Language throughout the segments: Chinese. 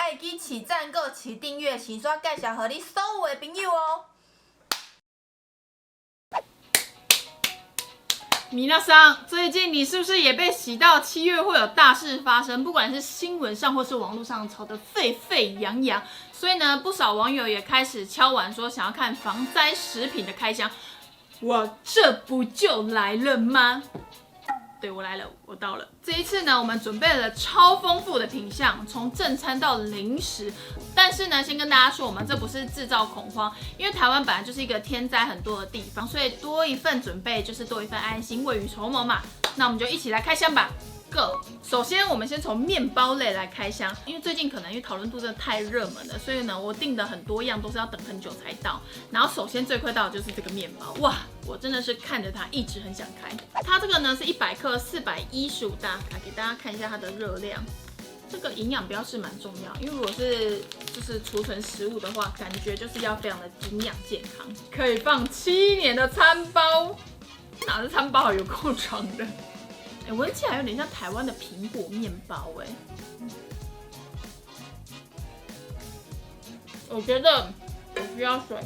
会记起赞、搁起订阅，先刷介绍给你所有的朋友哦。米娜桑，最近你是不是也被洗到7月会有大事发生？不管是新闻上或是网络上吵得沸沸扬扬，所以呢，不少网友也开始敲碗说想要看防灾食品的开箱。我这不就来了吗？对，我来了，我到了。这一次呢，我们准备了超丰富的品项，从正餐到零食。但是呢，先跟大家说，我们这不是制造恐慌，因为台湾本来就是一个天灾很多的地方，所以多一份准备就是多一份安心，未雨绸缪嘛。那我们就一起来开箱吧。Go！ 首先，我们先从面包类来开箱，因为最近可能因为讨论度真的太热门了，所以呢，我订的很多样都是要等很久才到。然后，首先最快到的就是这个面包，哇，我真的是看着它一直很想开。它这个呢是100克415大卡，给大家看一下它的热量。这个营养标示蛮重要，因为如果是就是储存食物的话，感觉就是要非常的营养健康，可以放7年的餐包。哪是餐包，有够长的。闻起来有点像台湾的苹果面包哎，我觉得我需要水。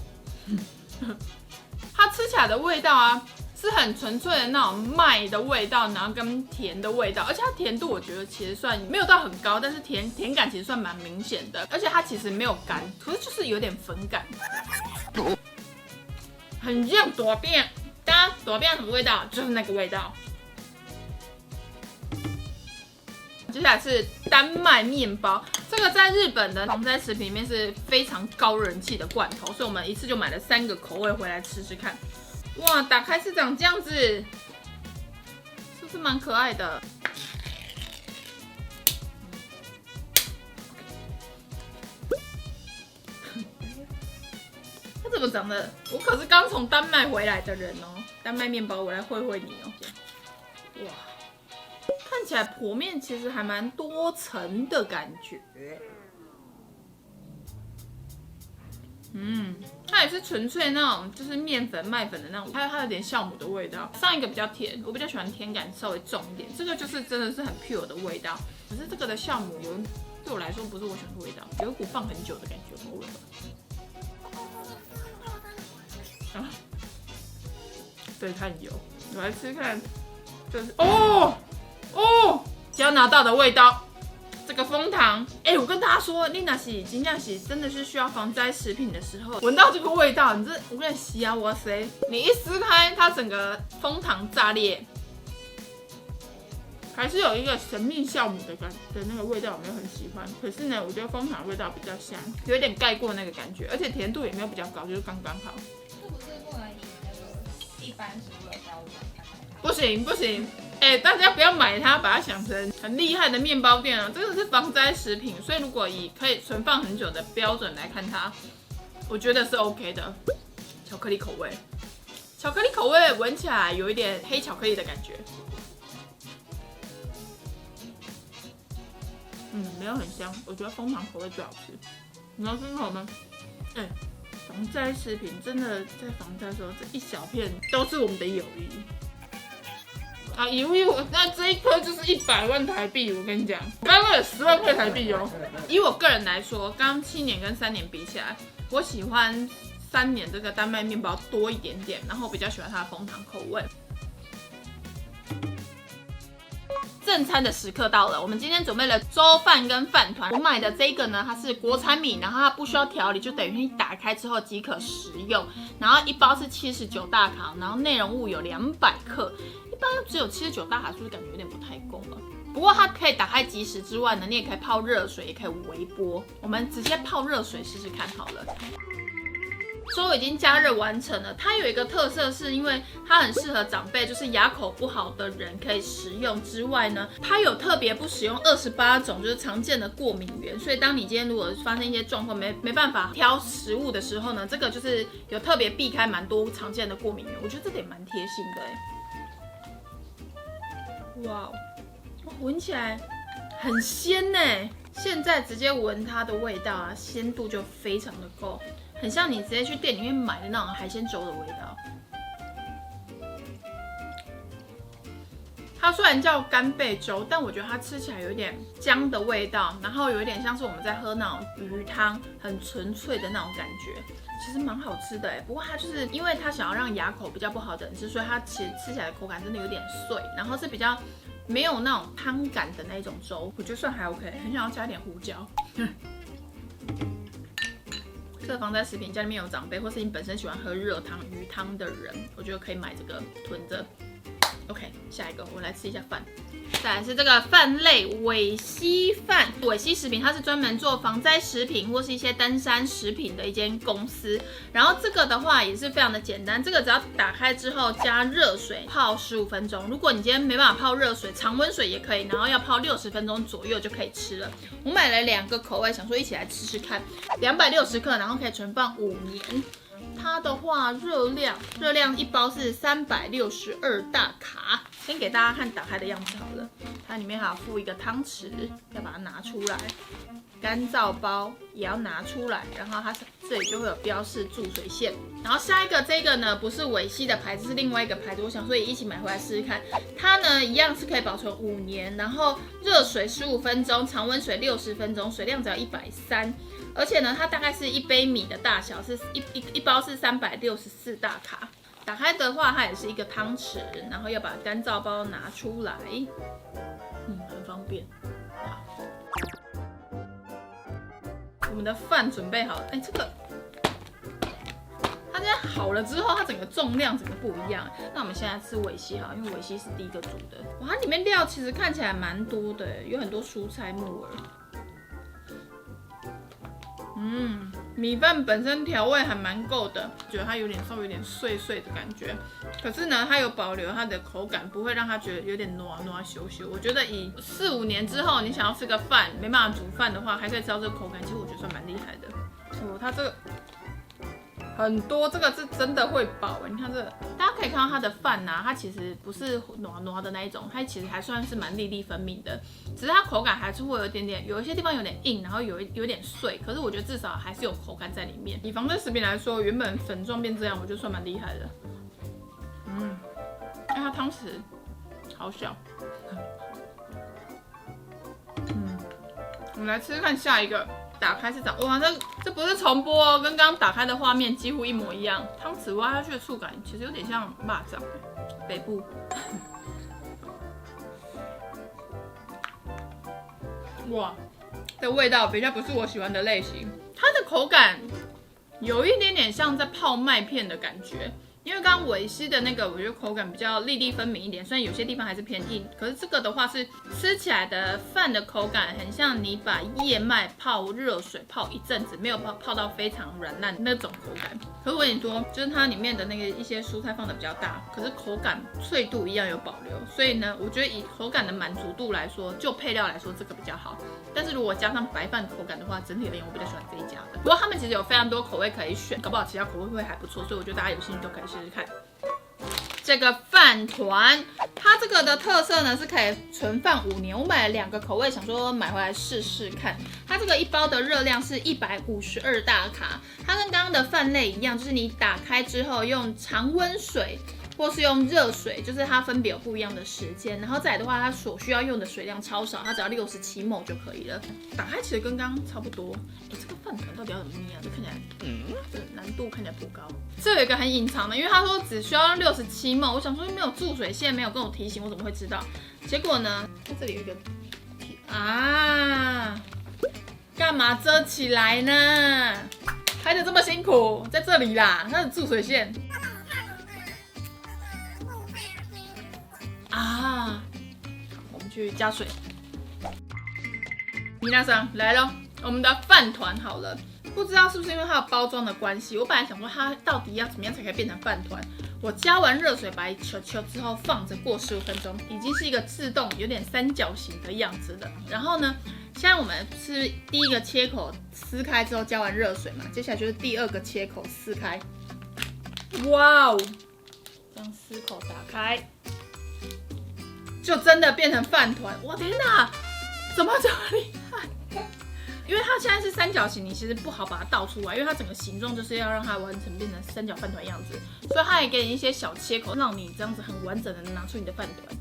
它吃起来的味道啊，是很纯粹的那种麦的味道，然后跟甜的味道，而且它甜度我觉得其实算没有到很高，但是甜感其实算蛮明显的，而且它其实没有干，可是就是有点粉感，很像大饼。大家大饼什么味道？就是那个味道。接下来是丹麦面包，这个在日本的防灾食品里面是非常高人气的罐头，所以我们一次就买了3个口味回来吃吃看。哇，打开是长这样子，是不是蛮可爱的？它怎么长的？我可是刚从丹麦回来的人哦，丹麦面包，我来会你哦。哇！看起来剖面其实还蛮多层的感觉，它也是纯粹那种就是面粉麦粉的那种，还有它有点酵母的味道。上一个比较甜，我比较喜欢甜感稍微重一点，这个就是真的是很 pure 的味道。可是这个的酵母对我来说不是我喜欢的味道，有一股放很久的感觉，我闻了。啊，对，它很油，我来吃看，就是哦。只要拿到的味道，这个枫糖，我跟大家说，你那是真正是真的是需要防灾食品的时候，闻到这个味道，我跟你洗啊，哇塞！你一撕开，它整个枫糖炸裂，还是有一个神秘酵母的那个味道，我没有很喜欢。可是呢，我觉得枫糖的味道比较香，有点盖过那个感觉，而且甜度也没有比较高，就是刚刚好。是不是不能以那个一般食物的标准看待它？不行，大家不要买它，把它想成很厉害的面包店啊！这个是防灾食品，所以如果以可以存放很久的标准来看它，我觉得是 OK 的。巧克力口味，巧克力口味闻起来有一点黑巧克力的感觉，没有很香，我觉得枫糖口味最好吃。你要吃口吗？防灾食品真的在防灾的时候，这一小片都是我们的友谊。啊，那这一颗就是100万台币，我跟你讲，刚刚有10万块台币哦。以我个人来说，刚7年跟3年比起来，我喜欢3年这个丹麦面包多一点点，然后我比较喜欢它的枫糖口味。正餐的时刻到了，我们今天准备了粥饭跟饭团。我买的这个呢，它是国产米，然后它不需要调理，就等于你打开之后即可食用。然后一包是79大卡，然后内容物有200克。一般只有79大卡，是不是感觉有点不太够了？不过它可以打开即食之外呢，你也可以泡热水，也可以微波。我们直接泡热水试试看好了。粥已经加热完成了，它有一个特色是因为它很适合长辈，就是牙口不好的人可以食用之外呢，它有特别不使用28种就是常见的过敏源，所以当你今天如果发生一些状况没办法挑食物的时候呢，这个就是有特别避开蛮多常见的过敏源，我觉得这点蛮贴心的哇，闻起来很鲜呢，现在直接闻它的味道啊，鲜度就非常的够。很像你直接去店里面买的那种海鲜粥的味道，它虽然叫干贝粥，但我觉得它吃起来有一点姜的味道，然后有一点像是我们在喝那种鱼汤，很纯粹的那种感觉，其实蛮好吃的哎。不过它就是因为它想要让牙口比较不好的人吃，所以它其实吃起来的口感真的有点碎，然后是比较没有那种汤感的那种粥，我觉得算还 OK， 很想要加点胡椒。这个防灾食品家里面有长辈，或是你本身喜欢喝热汤、鱼汤的人，我觉得可以买这个囤着。OK， 下一个我来吃一下饭。再来是这个饭类伟西饭，伟西食品它是专门做防灾食品或是一些登山食品的一间公司。然后这个的话也是非常的简单，这个只要打开之后加热水泡15分钟。如果你今天没办法泡热水，常温水也可以，然后要泡60分钟左右就可以吃了。我买了2个口味，想说一起来吃吃看，260克，然后可以存放5年。它的话热量一包是362大卡。先给大家看打开的样子好了，它里面还有附一个汤匙，要把它拿出来。干燥包也要拿出来，然后它这里就会有标示注水线。然后下一个这个呢，不是伟西的牌子，是另外一个牌子，我想说也一起买回来试试看。它呢一样是可以保存5年，然后热水15分钟，常温水60分钟，水量只要130。而且呢，它大概是1杯米的大小，是一包是364大卡。打开的话，它也是一个汤匙，然后要把干燥包拿出来，很方便。好，我们的饭准备好了，这个它现在好了之后，它整个重量整个不一样。那我们现在吃伟西好，因为伟西是第一个煮的。哇，它里面料其实看起来蛮多的，有很多蔬菜木耳。米饭本身调味还蛮够的，觉得它稍微有点碎碎的感觉，可是呢，它有保留它的口感，不会让它觉得有点糯羞羞。我觉得以4、5年之后，你想要吃个饭没办法煮饭的话，还可以吃到这个口感，其实我觉得算蛮厉害的。它这个很多，这个是真的会饱。你看这个，大家可以看到它的饭啊，它其实不是糯的那一种，它其实还算是蛮粒粒分明的，只是它口感还是会有一点点，有一些地方有点硬，然后有点碎，可是我觉得至少还是有口感在里面。以防灾食品来说，原本粉状变这样，我觉得算蛮厉害的。它汤匙好小。我们来吃吃看下一个。打开是长哇，这不是重播哦，跟刚刚打开的画面几乎一模一样。汤匙挖下去的触感其实有点像蚂蚱，北部。哇，这味道比较不是我喜欢的类型。它的口感有一点点像在泡麦片的感觉。因为刚刚伟西的那个，我觉得口感比较粒粒分明一点，虽然有些地方还是偏硬，可是这个的话是吃起来的饭的口感很像你把燕麦泡热水泡一阵子，没有泡到非常软烂那种口感。可是我跟你说，就是它里面的那个一些蔬菜放的比较大，可是口感脆度一样有保留，所以呢，我觉得以口感的满足度来说，就配料来说这个比较好。但是如果加上白饭口感的话，整体而言我比较喜欢这一家的。不过他们其实有非常多口味可以选，搞不好其他口味会还不错，所以我觉得大家有兴趣都可以试试看。这个饭团，它这个的特色呢是可以存放5年。我买了2个口味，想说买回来试试看。它这个一包的热量是152大卡，它跟刚刚的饭类一样，就是你打开之后用常温水或是用热水，就是它分别有不一样的时间。然后再来的话，它所需要用的水量超少，它只要67 ml 就可以了。打开其实跟刚刚差不多。这个饭团到底要怎么捏啊？这看起来，这难度看起来颇高。这有一个很隐藏的，因为他说只需要用67 ml，我想说没有注水线，没有跟我提醒，我怎么会知道？结果呢，它这里有一个干嘛遮起来呢？拍的这么辛苦，在这里啦，它的注水线。我们去加水。米娜桑来咯，我们的饭团好了。不知道是不是因为它的包装的关系，我本来想说它到底要怎么样才可以变成饭团。我加完热水白球球之后放着过15分钟，已经是一个自动有点三角形的样子了。然后呢，现在我们是第一个切口撕开之后加完热水嘛，接下来就是第2个切口撕开。哇哦，这样撕口打开。就真的变成饭团，我天哪，怎么这么厉害？因为它现在是三角形，你其实不好把它倒出来，因为它整个形状就是要让它完成变成三角饭团样子，所以它也给你一些小切口，让你这样子很完整的拿出你的饭团。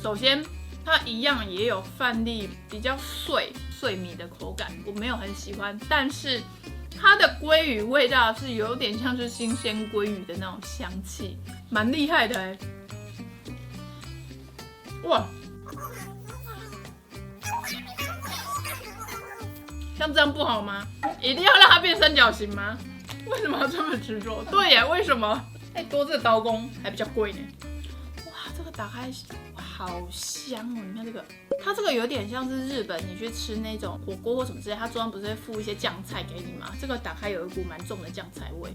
首先它一样也有饭粒比较碎米的口感，我没有很喜欢，但是它的鲑鱼味道是有点像是新鲜鲑鱼的那种香气，蛮厉害的哎。哇，像这样不好吗？一定要让它变三角形吗？为什么要这么执着？对耶，为什么？多这个刀工还比较贵呢。哇，这个打开好香哦！你看这个，它这个有点像是日本你去吃那种火锅或什么之类，它桌上不是会附一些酱菜给你吗？这个打开有一股蛮重的酱菜味。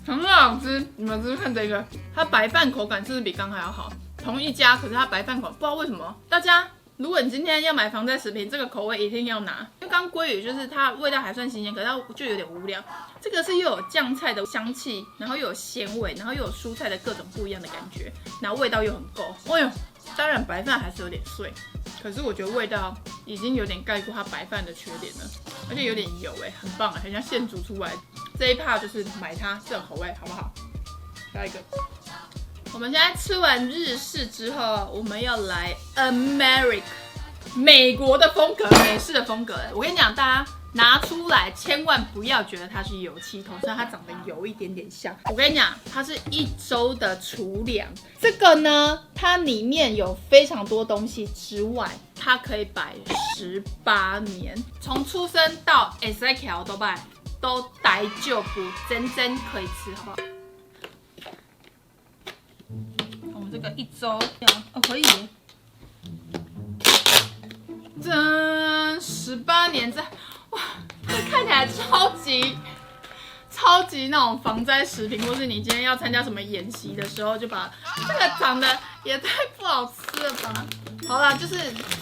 很好吃，你们试试看这个，它白饭口感是不是比刚还要好？同一家，可是它白饭口不知道为什么。大家，如果你今天要买防晒食品，这个口味一定要拿，因为刚鲑鱼就是它味道还算新鲜，可是它就有点无聊。这个是又有酱菜的香气，然后又有鲜味，然后又有蔬菜的各种不一样的感觉，然后味道又很够。哎呦，当然白饭还是有点碎，可是我觉得味道已经有点盖过它白饭的缺点了，而且有点油很棒很像现煮出来。这一趴就是买它这种口味，好不好？下一个，我们现在吃完日式之后，我们要来 美国的风格，美式的风格。我跟你讲，大家拿出来千万不要觉得它是油漆头，虽然它长得有一点点像。我跟你讲，它是1周的储粮。这个呢，它里面有非常多东西之外，它可以摆18年，从出生到会晓都摆。都大丈夫，真可以吃，好不好？我们这个1周可以。这18年哇，这看起来超级那种防灾食品，或是你今天要参加什么演习的时候，就把这个长得也太不好吃了吧。好啦，就是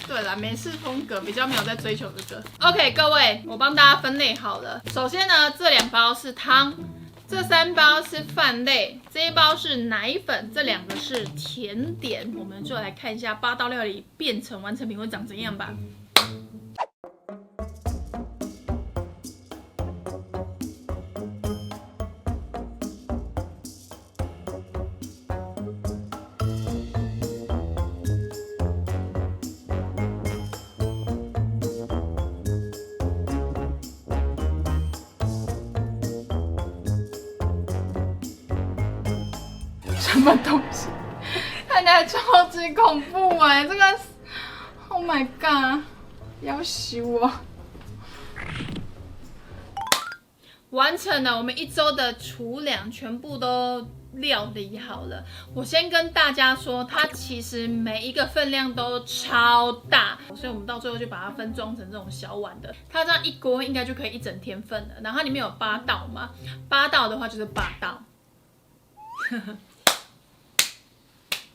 对啦，美式风格比较没有在追求这个。OK， 各位，我帮大家分类好了。首先呢，这2包是汤，这3包是饭类，这1包是奶粉，这2个是甜点。我们就来看一下8道料理变成完成品会长怎样吧。什么东西？看起来超级恐怖这个 ，Oh my god， 要死我！完成了，我们1周的储粮全部都料理好了。我先跟大家说，它其实每一个分量都超大，所以我们到最后就把它分装成这种小碗的。它这样1锅应该就可以1整天份了。然后它里面有8道嘛，8道的话就是8道。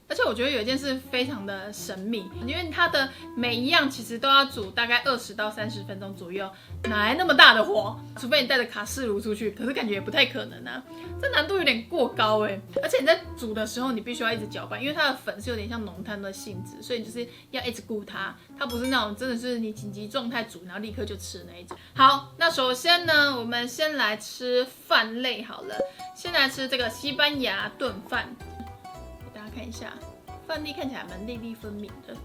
而且我觉得有一件事非常的神秘，因为它的每一样其实都要煮大概20到30分钟左右，哪来那么大的火？除非你带着卡式炉出去，可是感觉也不太可能啊，这难度有点过高而且你在煮的时候，你必须要一直搅拌，因为它的粉是有点像浓汤的性质，所以你就是要一直顾它，它不是那种真的是你紧急状态煮，然后立刻就吃的那一种。好，那首先呢，我们先来吃饭类好了，先来吃这个西班牙炖饭。看一下，饭粒看起来蛮粒粒分明的。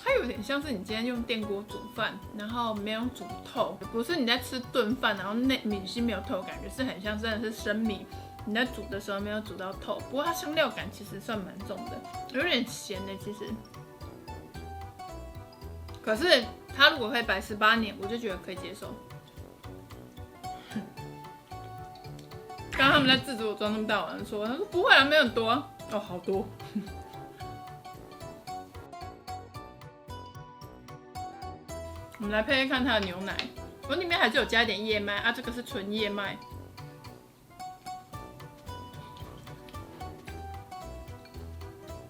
它有点像是你今天用电锅煮饭，然后没有煮透，不是你在吃炖饭，然后米心没有透，感觉是很像真的是生米，你在煮的时候没有煮到透。不过它香料感其实算蛮重的，有点咸的其实。可是它如果可以摆18年，我就觉得可以接受。刚刚他们在制止我装那么大碗，他说不会啦，没有很多哦，好多。我们来配配看它的牛奶，我里面还是有加一点燕麦啊，这个是纯燕麦。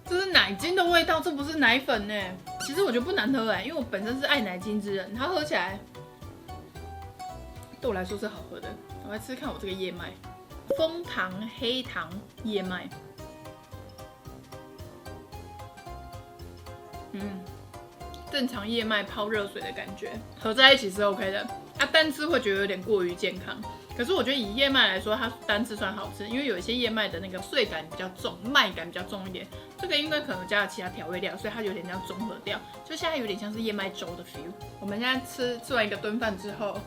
这是奶精的味道，这不是奶粉呢。其实我觉得不难喝因为我本身是爱奶精之人，它喝起来对我来说是好喝的。我来吃吃看我这个燕麦。枫糖、黑糖、燕麦，正常燕麦泡热水的感觉，合在一起是 OK 的。单吃会觉得有点过于健康。可是我觉得以燕麦来说，它单吃算好吃，因为有一些燕麦的那个碎感比较重，麦感比较重一点。这个应该可能加了其他调味料，所以它有点这样综合掉，就现在有点像是燕麦粥的 feel。我们现在吃完一个炖饭之后，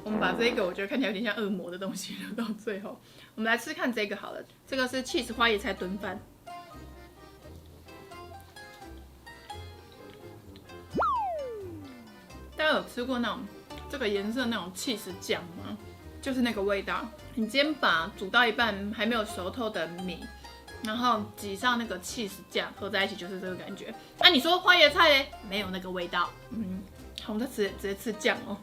我们把这个我觉得看起来有点像恶魔的东西留到最后。我们来吃看这个好了，这个是 cheese 花椰菜炖饭。大家有吃过那种这个颜色那种 cheese 酱吗？就是那个味道。你今天把煮到一半还没有熟透的米，然后挤上那个 cheese 酱，合在一起就是这个感觉。你说花椰菜嘞，没有那个味道。好，我们直接吃酱哦。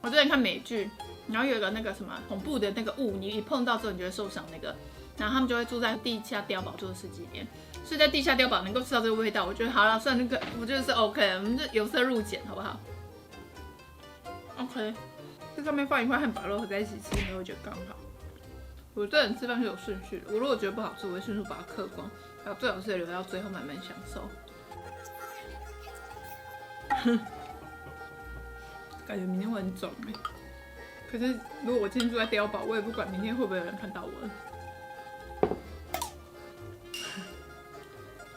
我之前看美剧，然后有一个那个什么恐怖的那个雾，你一碰到之后你就会受伤那个，然后他们就会住在地下碉堡住了10几年。所以在地下碉堡能够吃到这个味道，我觉得好了，算那个我觉得是 OK 的，我们就由奢入俭，好不好 ？OK， 这上面放一块汉堡肉合在一起吃，应该会觉得刚好。我这人吃饭是有顺序的，我如果觉得不好吃，我会迅速把它嗑光，然后最好是留到最后慢慢享受。感觉明天会很肿哎，可是如果我今天住在碉堡，我也不管明天会不会有人看到我了。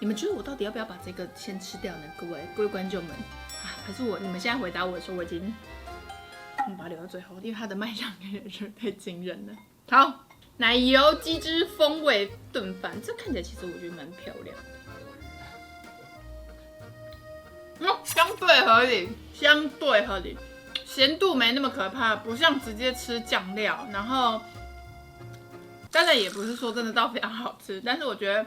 你们觉得我到底要不要把这个先吃掉呢？各位观众们，还是你们现在回答我的时候，我们把它留到最后，因为它的卖相有点太惊人了。好，奶油鸡汁风味炖饭，这看起来其实我觉得蛮漂亮的。相对合理，相对合理，咸度没那么可怕，不像直接吃酱料，然后当然也不是说真的到非常好吃，但是我觉得。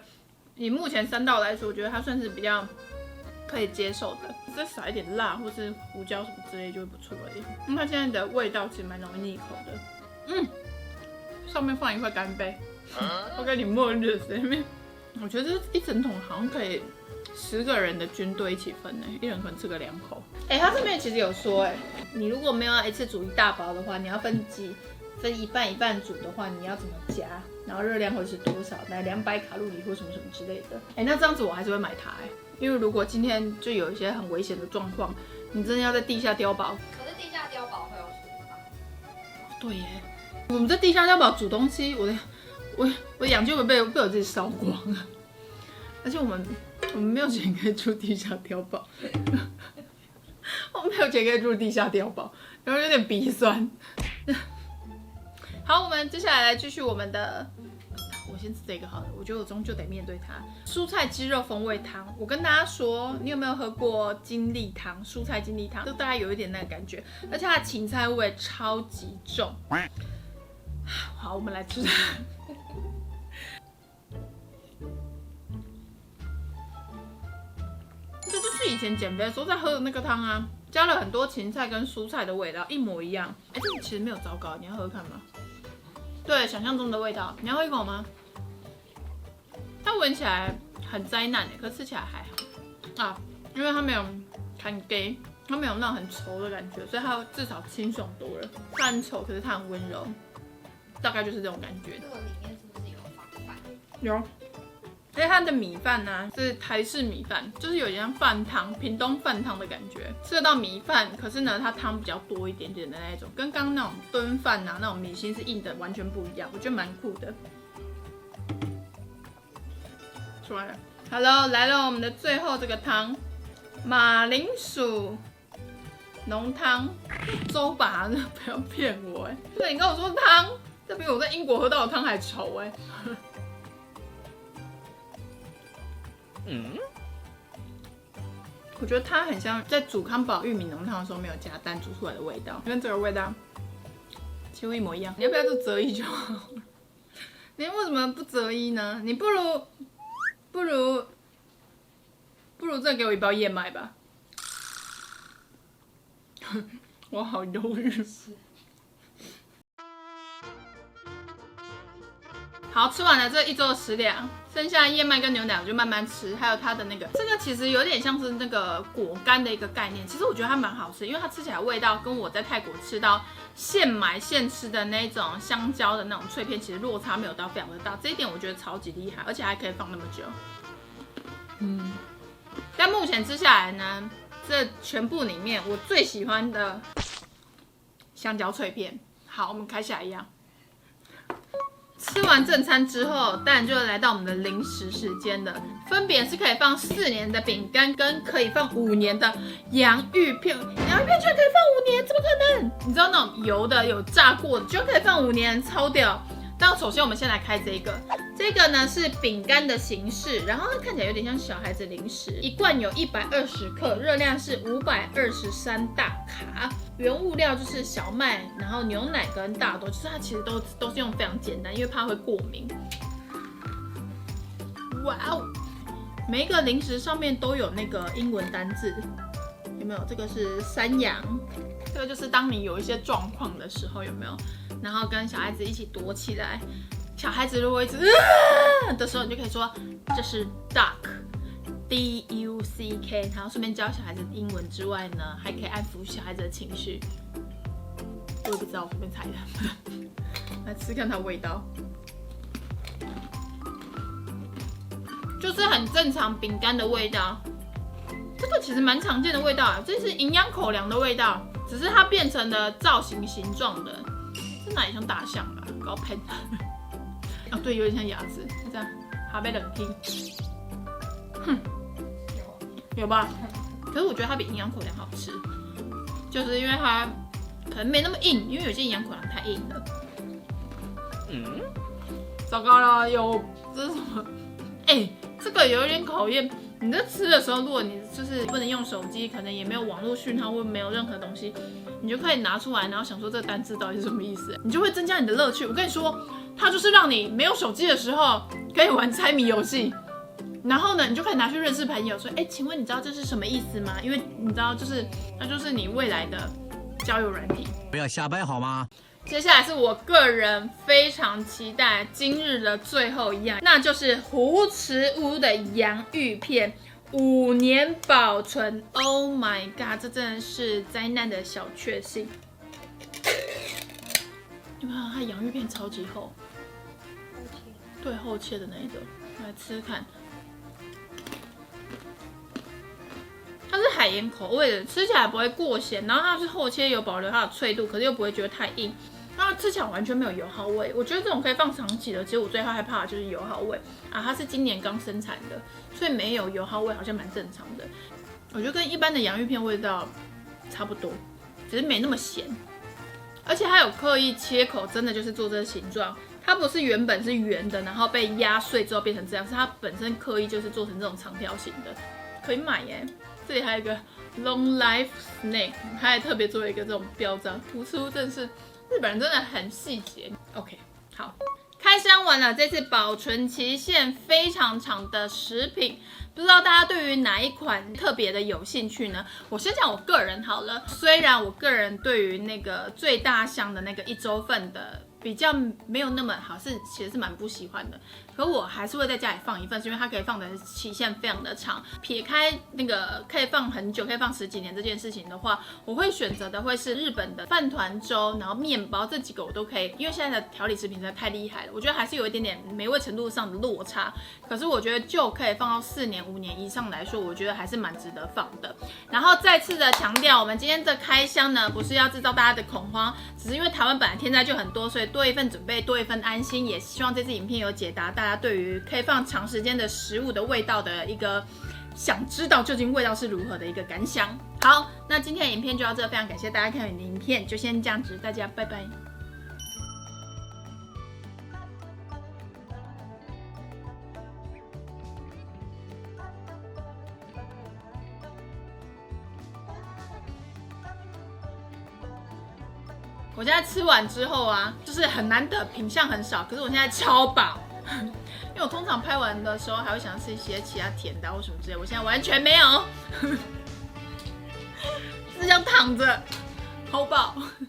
以目前3道来说，我觉得它算是比较可以接受的，再撒一点辣或是胡椒什么之类就会不错而已。它现在的味道其实蛮容易腻口的。上面放一块干贝，我给你末日在面。我觉得这一整桶好像可以10个人的军队一起分呢，一人可能吃个2口。它这边其实有说，你如果没有要一次煮一大包的话，你要分一半一半煮的话，你要怎么加？然后热量会是多少？来200卡路里或什么什么之类的。那这样子我还是会买它因为如果今天就有一些很危险的状况，你真的要在地下碉堡。可是地下碉堡会有厨房。对耶，我们在地下碉堡煮东西，我的氧气会被我自己烧光了。而且我们没有钱可以住地下碉堡，我没有钱可以住地下碉堡，然后有点鼻酸。好，我们接下来继续我们的，我先吃这个好了。我觉得我终究得面对它。蔬菜鸡肉风味汤，我跟大家说，你有没有喝过精力汤？蔬菜精力汤，就大概有一点那个感觉，而且它的芹菜味超级重。好，我们来吃。这就是以前减肥的时候在喝的那个汤啊，加了很多芹菜跟蔬菜的味道，一模一样。这个其实没有糟糕，你要喝喝看吗？对，想象中的味道。你要喝一口吗？它闻起来很灾难可是吃起来还好啊，因为它没有很 gay， 它没有那种很稠的感觉，所以它至少清爽多了。它很稠，可是它很温柔，大概就是这种感觉。这个里面是不是有放饭？有。而且它的米饭呢是台式米饭，就是有点像饭汤，屏东饭汤的感觉，吃得到米饭，可是呢它汤比较多一点点的那一种，跟刚刚那种炖饭啊那种米心是硬的完全不一样，我觉得蛮酷的。出来了 ，Hello， 来了我们的最后这个汤，马铃薯浓汤粥吧，不要骗我对，你跟我说汤，这比我在英国喝到的汤还稠我觉得它很像在煮康宝玉米浓汤的时候没有加蛋煮出来的味道，跟这个味道几乎一模一样。你要不要就择一就好了？你为什么不择一呢？你不如再给我1包燕麦吧。我好犹豫。好，吃完了这1周的食粮，剩下的燕麦跟牛奶我就慢慢吃，还有它的那个，这个其实有点像是那个果干的一个概念。其实我觉得它蛮好吃，因为它吃起来味道跟我在泰国吃到现买现吃的那种香蕉的那种脆片，其实落差没有到非常的大，这一点我觉得超级厉害，而且还可以放那么久。但目前吃下来呢，这全部里面我最喜欢的香蕉脆片。好，我们开下一样。吃完正餐之后，当然就来到我们的零食时间了。分别是可以放4年的饼干，跟可以放5年的洋芋片。洋芋片居然可以放5年，怎么可能？你知道那种油的、有炸过的，居然可以放5年，超屌！但首先我们先来开这个，这个呢是饼干的形式，然后它看起来有点像小孩子零食，一罐有120克，热量是523大卡，原物料就是小麦，然后牛奶跟大豆，就是它其实都是用非常简单，因为怕会过敏。哇哦，每一个零食上面都有那个英文单字，有没有？这个是山羊，这个就是当你有一些状况的时候，有没有？然后跟小孩子一起躲起来，小孩子如果一直的时候，你就可以说这是 duck，D-U-C-K， 然后顺便教小孩子英文之外呢，还可以安抚小孩子的情绪。我也不知道，我随便猜的。来吃看它味道，就是很正常饼干的味道。这个其实蛮常见的味道啊，这是营养口粮的味道，只是它变成了造型形状的。这哪里像大象啊？搞喷！哦，对，有点像鸭子，这样，还被冷听。哼，有吧？可是我觉得它比营养口粮好吃，就是因为它可能没那么硬，因为有些营养口粮太硬了。糟糕了，这是什么？这个有点考验。你在吃的时候，如果你就是不能用手机，可能也没有网络讯号，或没有任何东西，你就可以拿出来，然后想说这个单字到底是什么意思，你就会增加你的乐趣。我跟你说，它就是让你没有手机的时候可以玩猜谜游戏，然后呢，你就可以拿去认识朋友，说，请问你知道这是什么意思吗？因为你知道，那就是你未来的交友软体。不要瞎掰好吗？接下来是我个人非常期待今日的最后一样，那就是胡池屋的洋芋片，5年保存。Oh my god， 这真的是灾难的小确幸。有没有？它洋芋片超级厚，对，厚切的那一个，来吃吃看。它是海盐口味的，吃起来不会过咸，然后它是厚切，有保留它的脆度，可是又不会觉得太硬。那吃起来完全没有油耗味，我觉得这种可以放长期的。其实我最害怕的就是油耗味啊，它是今年刚生产的，所以没有油耗味好像蛮正常的。我觉得跟一般的洋芋片味道差不多，只是没那么咸。而且它有刻意切口，真的就是做这个形状，它不是原本是圆的，然后被压碎之后变成这样，是它本身刻意就是做成这种长条形的，可以买耶。这里还有一个 Long Life Snake， 它还特别做了一个这种标章，胡池屋真的是。日本人真的很细节。OK， 好，开箱完了这次保存期限非常长的食品，不知道大家对于哪一款特别的有兴趣呢？我先讲我个人好了，虽然我个人对于那个最大箱的那个1周份的比较没有那么好，其实是蛮不喜欢的。可我还是会在家里放一份，是因为它可以放的期限非常的长。撇开那个可以放很久，可以放10几年这件事情的话，我会选择的会是日本的饭团粥，然后面包这几个我都可以，因为现在的调理食品实在太厉害了，我觉得还是有一点点美味程度上的落差。可是我觉得就可以放到4年、5年以上来说，我觉得还是蛮值得放的。然后再次的强调，我们今天的开箱呢，不是要制造大家的恐慌，只是因为台湾本来天灾就很多，所以多一份准备，多一份安心。也希望这支影片有解答大家对于可以放长时间的食物的味道的一个想知道究竟味道是如何的一个感想。好，那今天的影片就到这，非常感谢大家看我的影片，就先这样子，大家拜拜。我现在吃完之后啊，就是很难得，品相很少，可是我现在超饱，因为我通常拍完的时候还会想要吃一些其他甜的或什么之类，我现在完全没有，只想躺着，好饱。